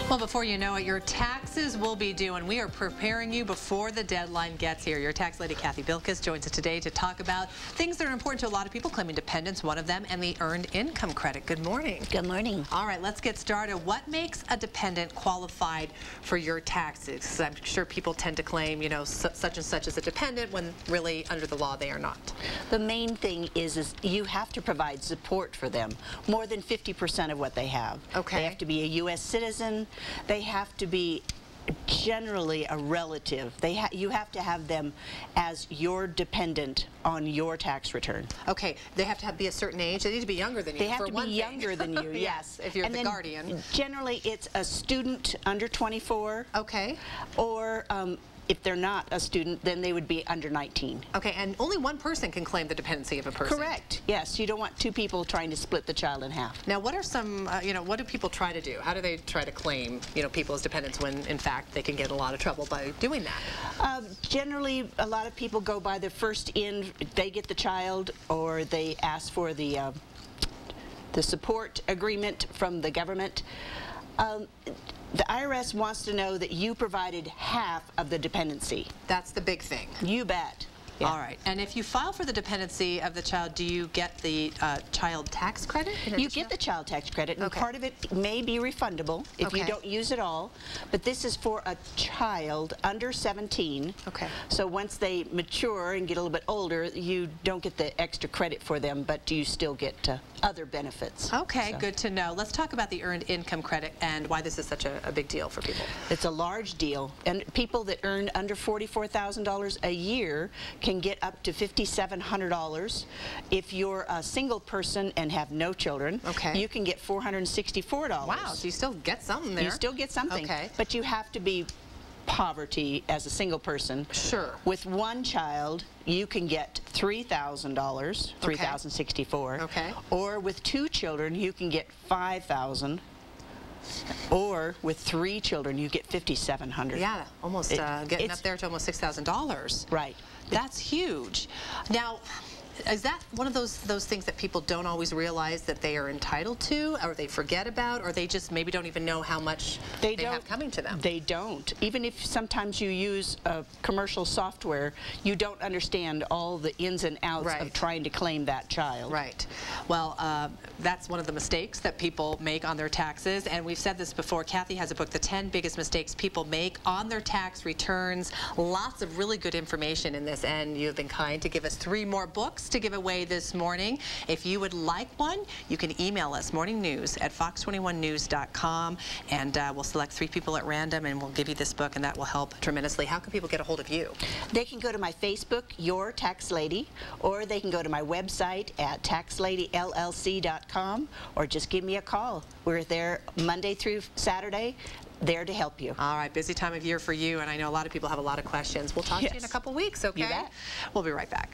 Well, before you know it, your taxes will be due, and we are preparing you before the deadline gets here. Your tax lady, BYLKAS, joins us today to talk about things that are important to a lot of people, claiming dependents, one of them, and the earned income credit. Good morning. Good morning. All right, let's get started. What makes a dependent qualified for your taxes? I'm sure people tend to claim, you know, such and such as a dependent when really under the law they are not. The main thing is you have to provide support for them, more than 50% of what they have. Okay. They have to be a U.S. citizen. They have to be generally a relative. You have to have them as your dependent on your tax return. Okay, they have to be a certain age. They need to be younger than you. They have to be younger than you, yes. If you're and the then guardian. Generally, it's a student under 24. Okay. Or if they're not a student, then they would be under 19. Okay, and only one person can claim the dependency of a person. Correct. Yes, you don't want two people trying to split the child in half. Now, what are some, what do people try to do? How do they try to claim, people as dependents when, in fact, they can get in a lot of trouble by doing that? Generally, a lot of people go by the first in, they get the child, or they ask for the support agreement from the government. The IRS wants to know that you provided half of the dependency. That's the big thing. You bet. Yeah. All right. And if you file for the dependency of the child, do you get the child tax credit? You get the child tax credit, and okay. part of it may be refundable if okay. you don't use it all. But this is for a child under 17. Okay. So once they mature and get a little bit older, you don't get the extra credit for them, but you still get other benefits. Okay, so. Good to know. Let's talk about the earned income credit and why this is such a big deal for people. It's a large deal, and people that earn under $44,000 a year can get up to $5,700. If you're a single person and have no children, okay. you can get $464. Wow, so you still get something there. You still get something, okay. But you have to be poverty as a single person. Sure. With one child, you can get $3,000, $3,064. Okay. Or with two children, you can get $5,000. Or with 3 children, you get $5,700. Yeah, almost getting up there to almost $6,000. Right. That's huge. Now, is that one of those things that people don't always realize that they are entitled to, or they forget about, or they just maybe don't even know how much they have coming to them? They don't. Even if sometimes you use commercial software, you don't understand all the ins and outs right. of trying to claim that child. Right. Well, that's one of the mistakes that people make on their taxes, and we've said this before. Kathy has a book, The 10 Biggest Mistakes People Make on Their Tax Returns. Lots of really good information in this, and you've been kind to give us 3 more books to give away this morning. If you would like one, you can email us morningnews@fox21news.com, and we'll select 3 people at random, and we'll give you this book, and that will help tremendously. How can people get a hold of you? They can go to my Facebook, Your Tax Lady, or they can go to my website at TAXLADYLLC.com, or just give me a call. We're there Monday through Saturday, there to help you. All right, busy time of year for you, and I know a lot of people have a lot of questions. We'll talk to you in a couple weeks, okay? You bet. We'll be right back.